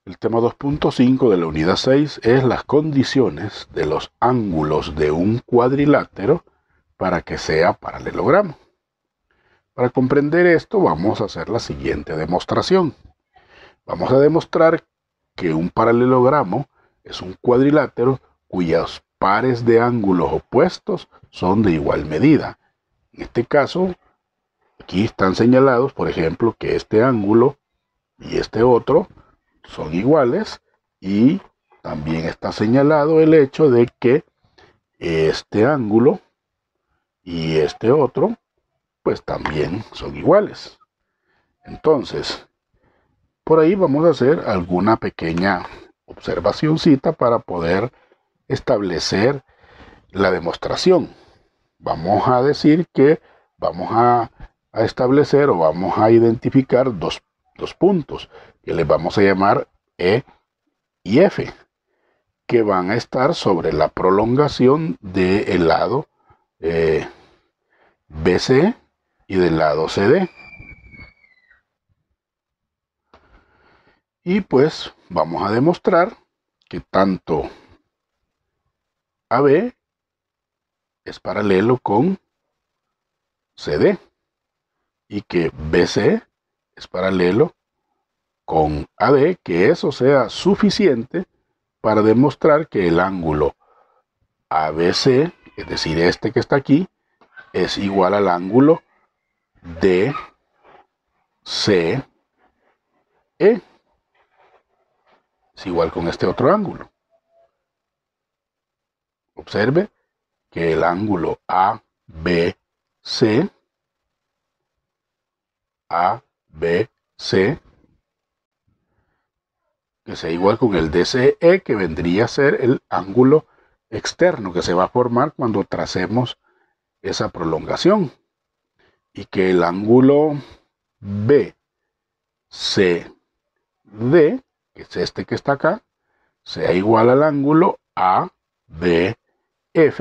El tema 2.5 de la unidad 6 es las condiciones de los ángulos de un cuadrilátero para que sea paralelogramo. Para comprender esto vamos a hacer la siguiente demostración. Vamos a demostrar que un paralelogramo es un cuadrilátero cuyos pares de ángulos opuestos son de igual medida. En este caso, aquí están señalados, por ejemplo, que este ángulo y este otro son iguales, y también está señalado el hecho de que este ángulo y este otro pues también son iguales. Entonces, por ahí vamos a hacer alguna pequeña observacioncita para poder establecer la demostración. Vamos a decir que vamos a establecer o vamos a identificar dos puntos que les vamos a llamar E y F, que van a estar sobre la prolongación del lado BC y del lado CD. Y pues vamos a demostrar que tanto AB es paralelo con CD y que BC es paralelo con AD, que eso sea suficiente para demostrar que el ángulo ABC, es decir, este que está aquí, es igual al ángulo DCE. Es igual con este otro ángulo. Observe que el ángulo ABC que sea igual con el DCE, que vendría a ser el ángulo externo que se va a formar cuando tracemos esa prolongación, y que el ángulo BCD, que es este que está acá, sea igual al ángulo ABF,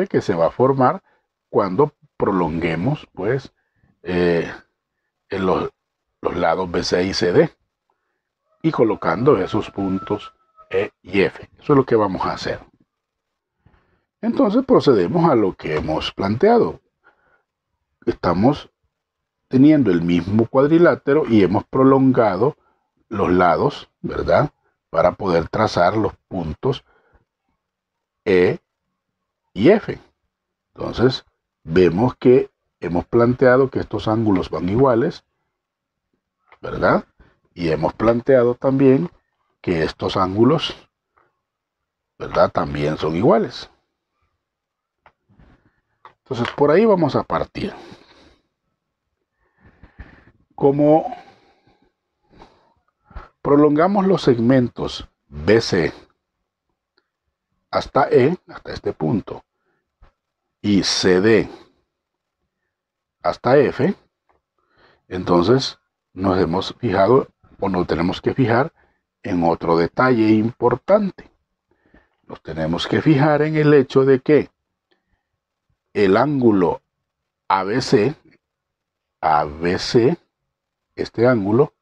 que se va a formar cuando prolonguemos pues en los lados BC y CD, y colocando esos puntos E y F. Eso es lo que vamos a hacer. Entonces procedemos a lo que hemos planteado. Estamos teniendo el mismo cuadrilátero y hemos prolongado los lados, ¿verdad?, para poder trazar los puntos E y F. Entonces vemos que hemos planteado que estos ángulos van iguales, ¿verdad? Y hemos planteado también que estos ángulos, ¿verdad?, también son iguales. Entonces por ahí vamos a partir. Como prolongamos los segmentos BC hasta E, hasta este punto, y CD hasta F, entonces nos hemos fijado o nos tenemos que fijar en otro detalle importante. Nos tenemos que fijar en el hecho de que el ángulo ABC, este ángulo,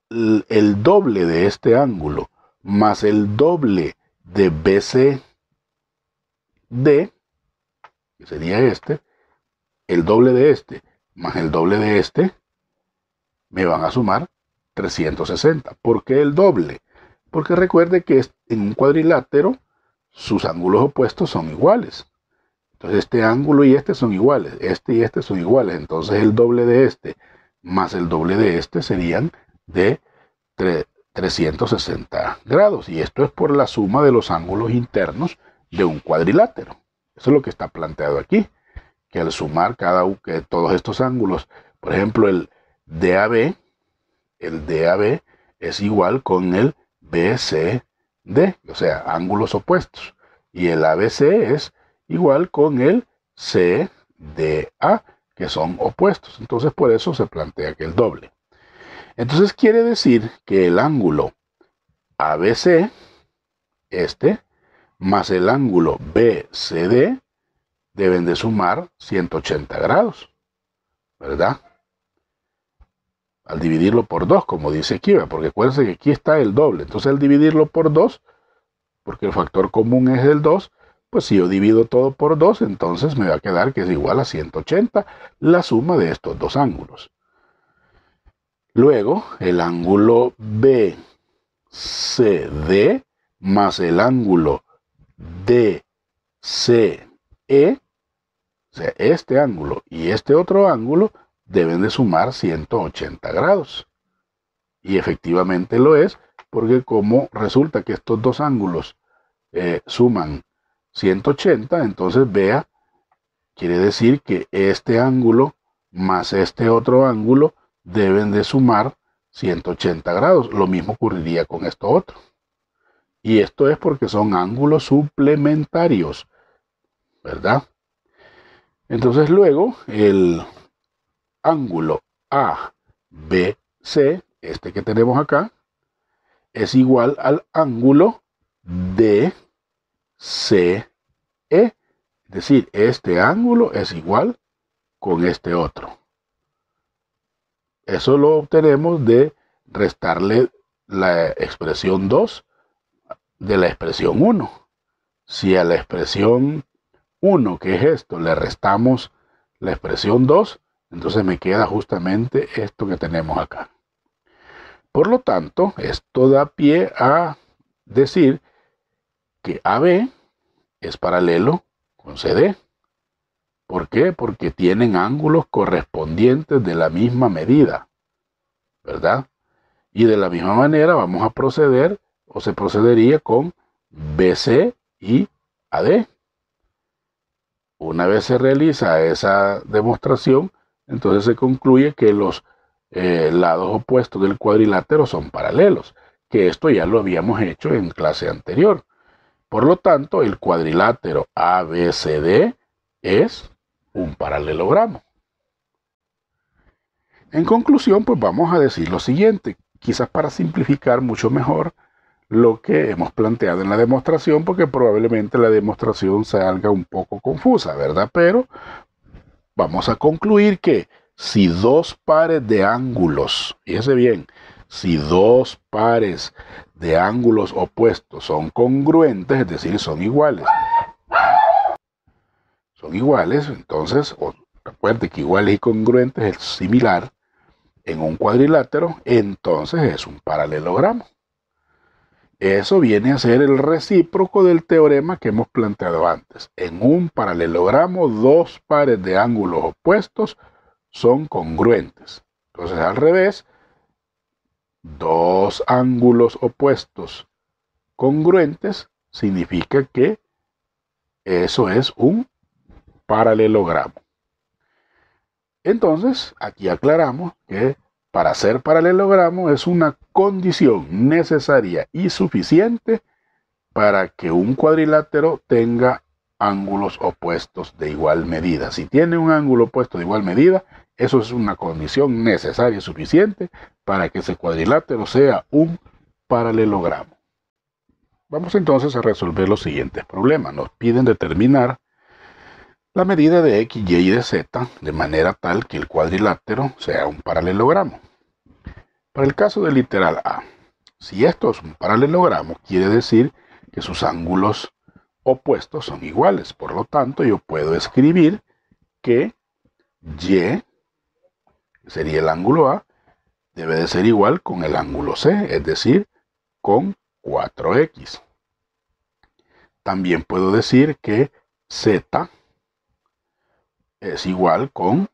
el doble de este ángulo más el doble de BCD, que sería este, el doble de este más el doble de este, me van a sumar 360. ¿Por qué el doble? Porque recuerde que en un cuadrilátero sus ángulos opuestos son iguales. Entonces este ángulo y este son iguales, este y este son iguales. Entonces el doble de este más el doble de este serían de 360 grados. Y esto es por la suma de los ángulos internos de un cuadrilátero. Eso es lo que está planteado aquí, que al sumar que todos estos ángulos, por ejemplo el DAB es igual con el BCD, o sea, ángulos opuestos. Y el ABC es igual con el CDA, que son opuestos. Entonces por eso se plantea que el doble. Entonces quiere decir que el ángulo ABC, más el ángulo BCD, deben de sumar 180 grados, ¿verdad? al dividirlo por 2, como dice aquí, porque acuérdense que aquí está el doble. Entonces al dividirlo por 2, porque el factor común es el 2, pues si yo divido todo por 2, entonces me va a quedar que es igual a 180 la suma de estos dos ángulos. Luego, el ángulo BCD más el ángulo DCE, o sea, este ángulo y este otro ángulo deben de sumar 180 grados. Y efectivamente lo es, porque como resulta que estos dos ángulos suman 180, entonces vea, quiere decir que este ángulo más este otro ángulo deben de sumar 180 grados. Lo mismo ocurriría con esto otro. Y esto es porque son ángulos suplementarios, ¿verdad? Entonces luego el ángulo ABC, este que tenemos acá, es igual al ángulo DCE. Es decir, este ángulo es igual con este otro. Eso lo obtenemos de restarle la expresión 2 de la expresión 1. Si a la expresión 1, que es esto, le restamos la expresión 2, entonces me queda justamente esto que tenemos acá. Por lo tanto, esto da pie a decir que AB es paralelo con CD. ¿Por qué? Porque tienen ángulos correspondientes de la misma medida, ¿verdad? Y de la misma manera vamos a proceder, o se procedería con BC y AD. Una vez se realiza esa demostración, entonces se concluye que los lados opuestos del cuadrilátero son paralelos, que esto ya lo habíamos hecho en clase anterior. Por lo tanto, el cuadrilátero ABCD es un paralelogramo. En conclusión, pues vamos a decir lo siguiente, quizás para simplificar mucho mejor lo que hemos planteado en la demostración, porque probablemente la demostración salga un poco confusa, ¿verdad? Pero vamos a concluir que si dos pares de ángulos, fíjese bien, si dos pares de ángulos opuestos son congruentes, es decir, son iguales, entonces, recuerde que iguales y congruentes es similar en un cuadrilátero, entonces es un paralelogramo. Eso viene a ser el recíproco del teorema que hemos planteado antes. En un paralelogramo, dos pares de ángulos opuestos son congruentes. Entonces, al revés, dos ángulos opuestos congruentes significa que eso es un paralelogramo. Entonces, aquí aclaramos que para ser paralelogramo es una condición necesaria y suficiente para que un cuadrilátero tenga ángulos opuestos de igual medida. Si tiene un ángulo opuesto de igual medida, eso es una condición necesaria y suficiente para que ese cuadrilátero sea un paralelogramo. Vamos entonces a resolver los siguientes problemas. Nos piden determinar la medida de x, y y de z de manera tal que el cuadrilátero sea un paralelogramo. Para el caso del literal A, si esto es un paralelogramo, quiere decir que sus ángulos opuestos son iguales. Por lo tanto, yo puedo escribir que y, que sería el ángulo A, debe de ser igual con el ángulo C, es decir, con 4x. También puedo decir que z es igual con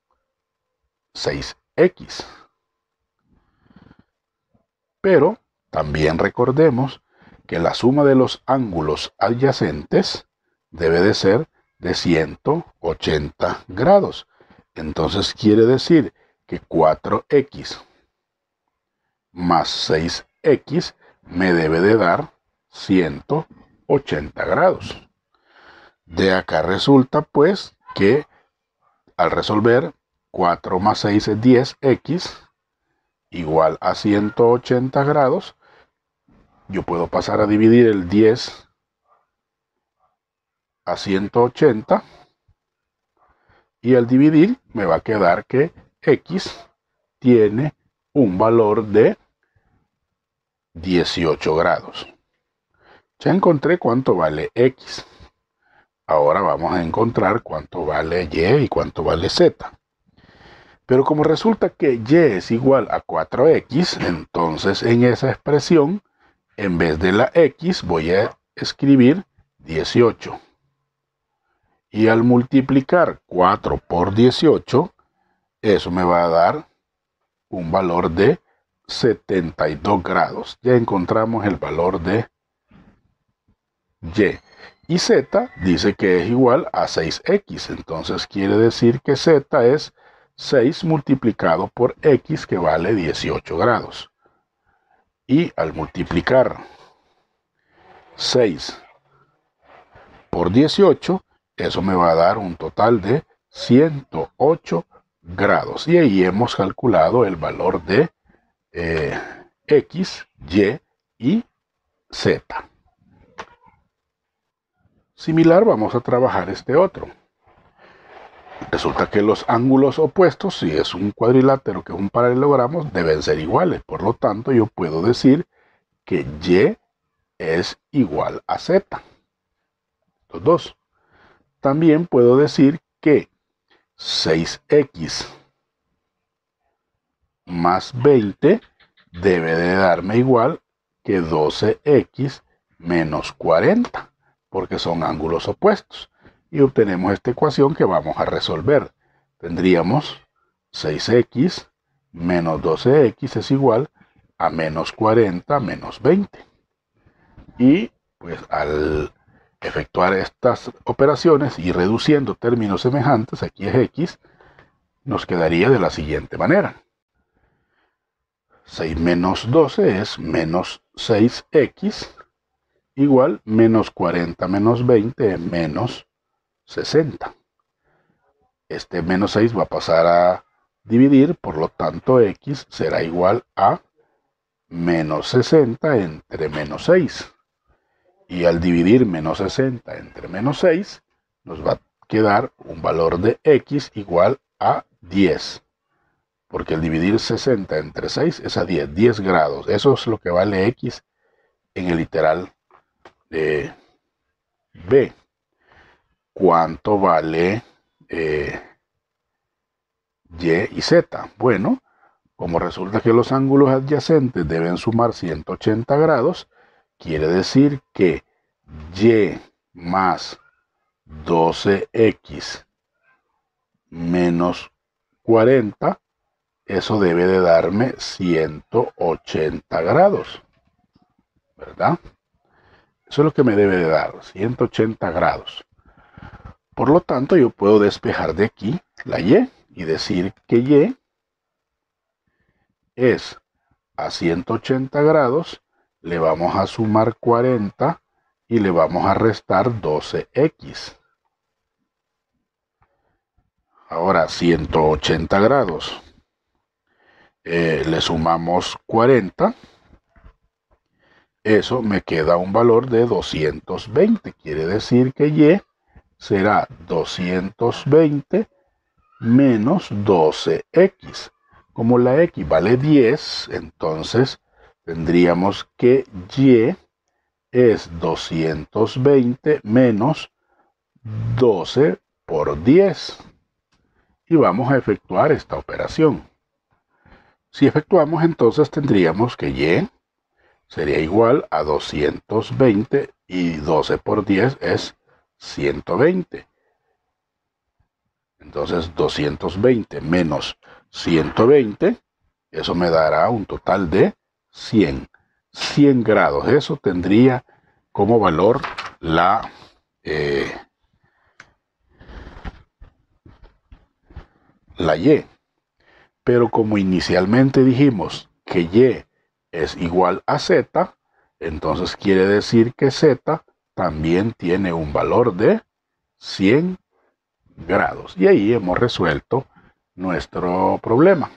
6x. Pero también recordemos que la suma de los ángulos adyacentes debe de ser de 180 grados. Entonces quiere decir que 4x más 6x me debe de dar 180 grados. De acá resulta pues que al resolver 4 más 6 es 10x igual a 180 grados, yo puedo pasar a dividir el 10 a 180 y al dividir me va a quedar que x tiene un valor de 18 grados. Ya encontré cuánto vale X. Ahora vamos a encontrar cuánto vale Y y cuánto vale Z. Pero como resulta que Y es igual a 4X, entonces en esa expresión, en vez de la X, voy a escribir 18. Y al multiplicar 4 por 18, eso me va a dar un valor de 72 grados. Ya encontramos el valor de Y. Y Z dice que es igual a 6X. Entonces quiere decir que Z es 6 multiplicado por X, que vale 18 grados. Y al multiplicar 6 por 18, eso me va a dar un total de 108 grados. Y ahí hemos calculado el valor de X, Y y Z. Similar vamos a trabajar este otro. Resulta que los ángulos opuestos, si es un cuadrilátero que es un paralelogramo, deben ser iguales. Por lo tanto, yo puedo decir que Y es igual a Z. Los dos. También puedo decir que 6X más 20 debe de darme igual que 12X menos 40, porque son ángulos opuestos. Y obtenemos esta ecuación que vamos a resolver. Tendríamos 6X menos 12X es igual a menos 40 menos 20. Y pues al efectuar estas operaciones y reduciendo términos semejantes, aquí es X, nos quedaría de la siguiente manera. 6 menos 12 es menos 6X, igual menos 40 menos 20 es menos 60. Este menos 6 va a pasar a dividir, por lo tanto X será igual a menos 60 entre menos 6. Y al dividir menos 60 entre menos 6, nos va a quedar un valor de X igual a 10. Porque al dividir 60 entre 6 es a 10 grados. Eso es lo que vale X en el literal de B. ¿Cuánto vale Y y Z? Bueno, como resulta que los ángulos adyacentes deben sumar 180 grados, quiere decir que Y más 12X menos 40, eso debe de darme 180 grados, ¿verdad? Eso es lo que me debe de dar, 180 grados. Por lo tanto, yo puedo despejar de aquí la Y y decir que Y es a 180 grados, le vamos a sumar 40 y le vamos a restar 12X. Ahora 180 grados. Le sumamos 40. Eso me queda un valor de 220. Quiere decir que Y será 220 menos 12X. Como la X vale 10, entonces tendríamos que Y es 220 menos 12 por 10. Y vamos a efectuar esta operación. Si efectuamos, entonces tendríamos que Y sería igual a 220 y 12 por 10 es 120. Entonces 220 menos 120, eso me dará un total de 100. 100 grados. Eso tendría como valor la Y. Pero como inicialmente dijimos que Y es igual a Z, entonces quiere decir que Z también tiene un valor de 100 grados. Y ahí hemos resuelto nuestro problema.